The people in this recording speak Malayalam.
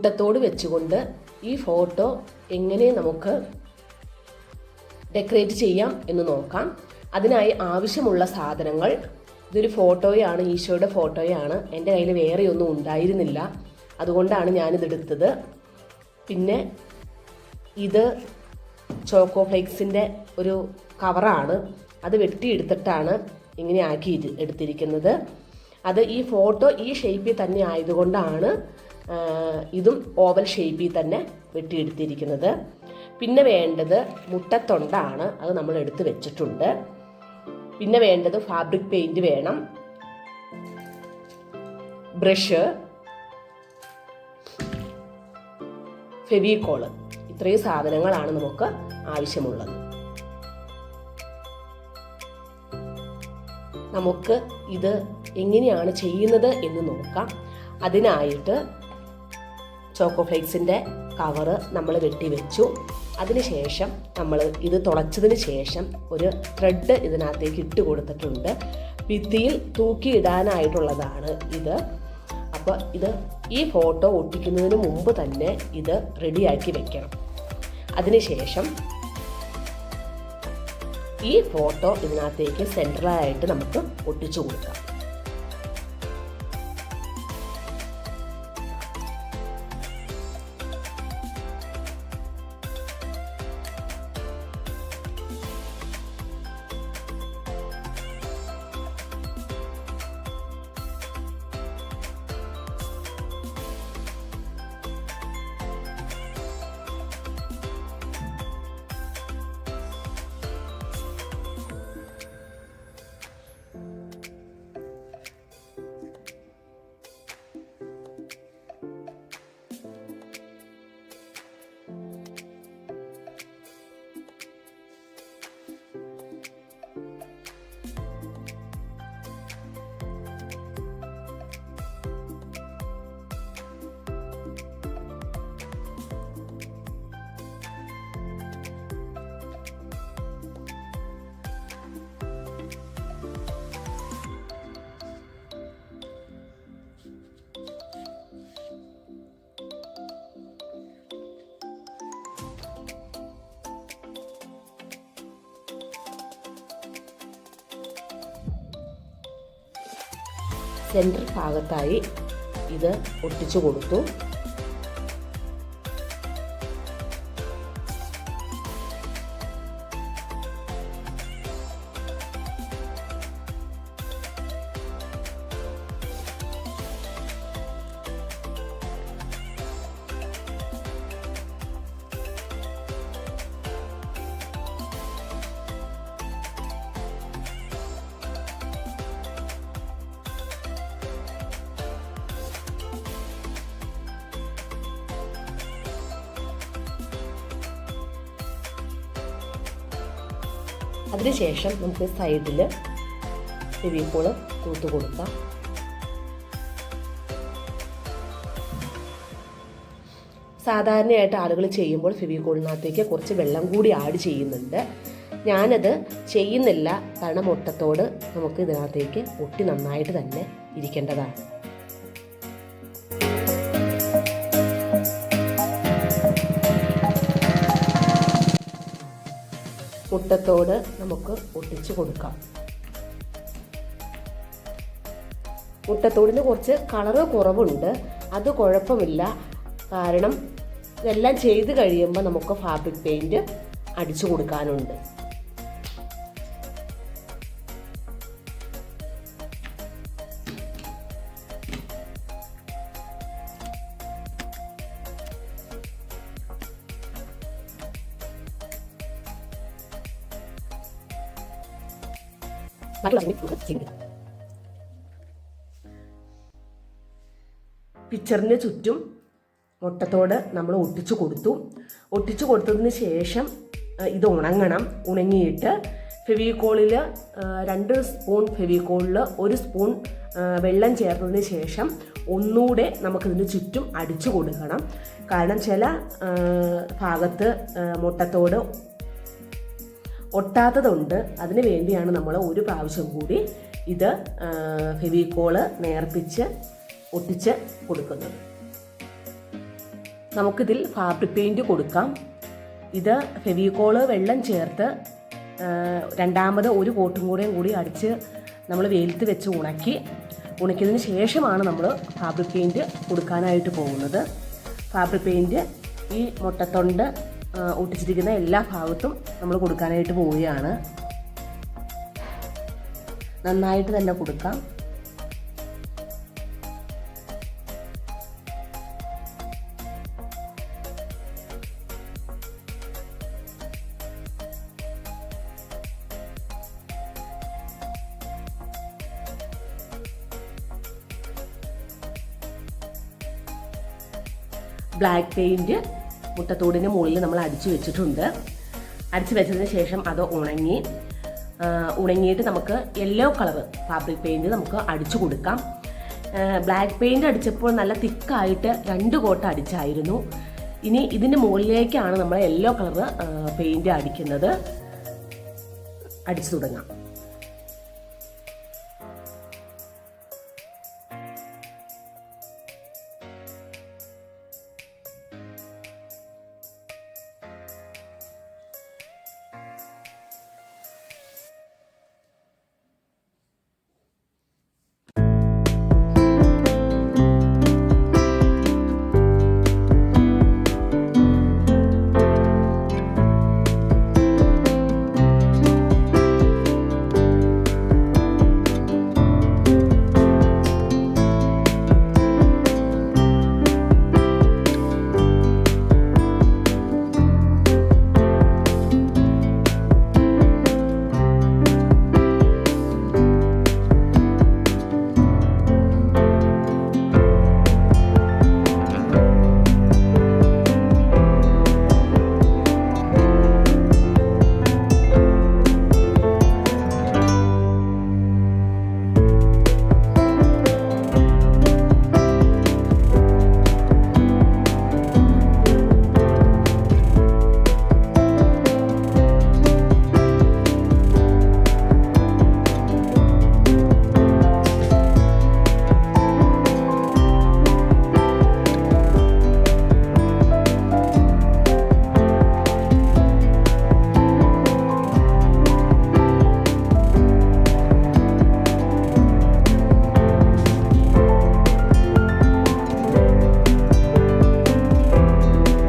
മുട്ടത്തോട് വെച്ചുകൊണ്ട് ഈ ഫോട്ടോ എങ്ങനെ നമുക്ക് ഡെക്കറേറ്റ് ചെയ്യാം എന്ന് നോക്കാം. അതിനായി ആവശ്യമുള്ള സാധനങ്ങൾ, ഇതൊരു ഫോട്ടോയാണ്, ഈശോയുടെ ഫോട്ടോയാണ്. എൻ്റെ കയ്യിൽ വേറെ ഒന്നും ഉണ്ടായിരുന്നില്ല, അതുകൊണ്ടാണ് ഞാനിതെടുത്തത്. പിന്നെ ഇത് ചോക്കോ ഫ്ലേക്സിൻ്റെ ഒരു കവറാണ്, അത് വെട്ടിയെടുത്തിട്ടാണ് ഇങ്ങനെ ആക്കി എടുത്തിരിക്കുന്നത്. അത് ഈ ഫോട്ടോ ഈ ഷേപ്പിൽ തന്നെ ആയതുകൊണ്ടാണ് ഇതും ഓവൽ ഷേപ്പിൽ തന്നെ വെട്ടിയെടുത്തിരിക്കുന്നത്. പിന്നെ വേണ്ടത് മുട്ടത്തൊണ്ടാണ്, അത് നമ്മൾ എടുത്ത് വെച്ചിട്ടുണ്ട്. പിന്നെ വേണ്ടത് ഫാബ്രിക് പെയിൻറ് വേണം, ബ്രഷ്, ഫെവിക്കോള്. ഇത്രയും സാധനങ്ങളാണ് നമുക്ക് ആവശ്യമുള്ളത്. നമുക്ക് ഇത് എങ്ങനെയാണ് ചെയ്യുന്നത് എന്ന് നോക്കാം. അതിനായിട്ട് ചോക്കോ ഫ്ലേക്സിൻ്റെ കവറ് നമ്മൾ വെട്ടി വെച്ചു. അതിനുശേഷം നമ്മൾ ഇത് തുളച്ചതിന് ശേഷം ഒരു ത്രെഡ് ഇതിനകത്തേക്ക് ഇട്ട് കൊടുത്തിട്ടുണ്ട്. ഭിത്തിയിൽ തൂക്കിയിടാനായിട്ടുള്ളതാണ് ഇത്. അപ്പോൾ ഈ ഫോട്ടോ ഒട്ടിക്കുന്നതിന് മുമ്പ് തന്നെ ഇത് റെഡിയാക്കി വെക്കണം. അതിനുശേഷം ഈ ഫോട്ടോ ഇതിനകത്തേക്ക് സെൻട്രലായിട്ട് നമുക്ക് ഒട്ടിച്ചു കൊടുക്കാം. സെൻറ്റർ ഭാഗത്തായി ഇത് ഒട്ടിച്ചു കൊടുത്തു. അതിനുശേഷം നമുക്ക് സൈഡിൽ ഫെവിക്കോള് തൂത്ത് കൊടുക്കാം. സാധാരണയായിട്ട് ആളുകൾ ചെയ്യുമ്പോൾ ഫെവിക്കോളിനകത്തേക്ക് കുറച്ച് വെള്ളം കൂടി ആഡ് ചെയ്യുന്നുണ്ട്. ഞാനത് ചെയ്യുന്നില്ല, കാരണം മുട്ടത്തോട് നമുക്ക് ഇതിനകത്തേക്ക് ഒട്ടി നന്നായിട്ട് തന്നെ ഇരിക്കേണ്ടതാണ്. മുട്ടത്തോട് നമുക്ക് ഒട്ടിച്ചു കൊടുക്കാം. മുട്ടത്തോടിന് കുറച്ച് കളറ് കുറവുണ്ട്, അത് കുഴപ്പമില്ല. കാരണം ഇതെല്ലാം ചെയ്ത് കഴിയുമ്പോൾ നമുക്ക് ഫാബ്രിക് പെയിൻറ് അടിച്ചു കൊടുക്കാനുണ്ട്. പിക്ചറിന് ചുറ്റും മുട്ടത്തോട് നമ്മൾ ഒട്ടിച്ചു കൊടുത്തതിന് ശേഷം ഇത് ഉണങ്ങണം. ഉണങ്ങിയിട്ട് ഫെവിക്കോളിൽ 2 സ്പൂൺ ഫെവിക്കോളിൽ 1 സ്പൂൺ വെള്ളം ചേർത്തതിന് ശേഷം ഒന്നുകൂടെ നമുക്കിതിന് ചുറ്റും അടിച്ചു കൊടുക്കണം. കാരണം ചില ഭാഗത്ത് മുട്ടത്തോട് ഒട്ടാത്തതുണ്ട്. അതിന് വേണ്ടിയാണ് നമ്മൾ ഒരു പ്രാവശ്യം കൂടി ഇത് ഫെവിക്കോള് നേർപ്പിച്ച് ഒട്ടിച്ച് കൊടുക്കുന്നത്. നമുക്കിതിൽ ഫാബ്രിക് പെയിൻറ്റ് കൊടുക്കാം. ഇത് ഫെവിക്കോള് വെള്ളം ചേർത്ത് രണ്ടാമത് ഒരു കോട്ടും കൂടി അടിച്ച് നമ്മൾ വെയിലത്ത് വെച്ച് ഉണക്കിയതിന് ശേഷമാണ് നമ്മൾ ഫാബ്രിക് പെയിൻറ്റ് കൊടുക്കാനായിട്ട് പോകുന്നത്. ഫാബ്രിക് പെയിൻറ്റ് ഈ മുട്ടത്തൊണ്ട് ഒട്ടിച്ചിരിക്കുന്ന എല്ലാ ഭാഗത്തും നമ്മൾ കൊടുക്കാനായിട്ട് പോവുകയാണ്. നന്നായിട്ട് തന്നെ കൊടുക്കാം. ബ്ലാക്ക് പെയിൻറ്റ് മുട്ടത്തോടിന് മുകളിൽ നമ്മൾ അടിച്ചു വെച്ചിട്ടുണ്ട്. അടിച്ചു വെച്ചതിന് ശേഷം അത് ഉണങ്ങിയിട്ട് നമുക്ക് യെല്ലോ കളർ ഫാബ്രിക് പെയിൻറ്റ് നമുക്ക് അടിച്ചു കൊടുക്കാം. ബ്ലാക്ക് പെയിൻറ്റ് അടിച്ചപ്പോൾ നല്ല തിക്കായിട്ട് 2 കോട്ട് അടിച്ചായിരുന്നു. ഇനി ഇതിൻ്റെ മുകളിലേക്കാണ് നമ്മൾ യെല്ലോ കളർ പെയിൻറ്റ് അടിക്കുന്നത്. അടിച്ചു തുടങ്ങാം.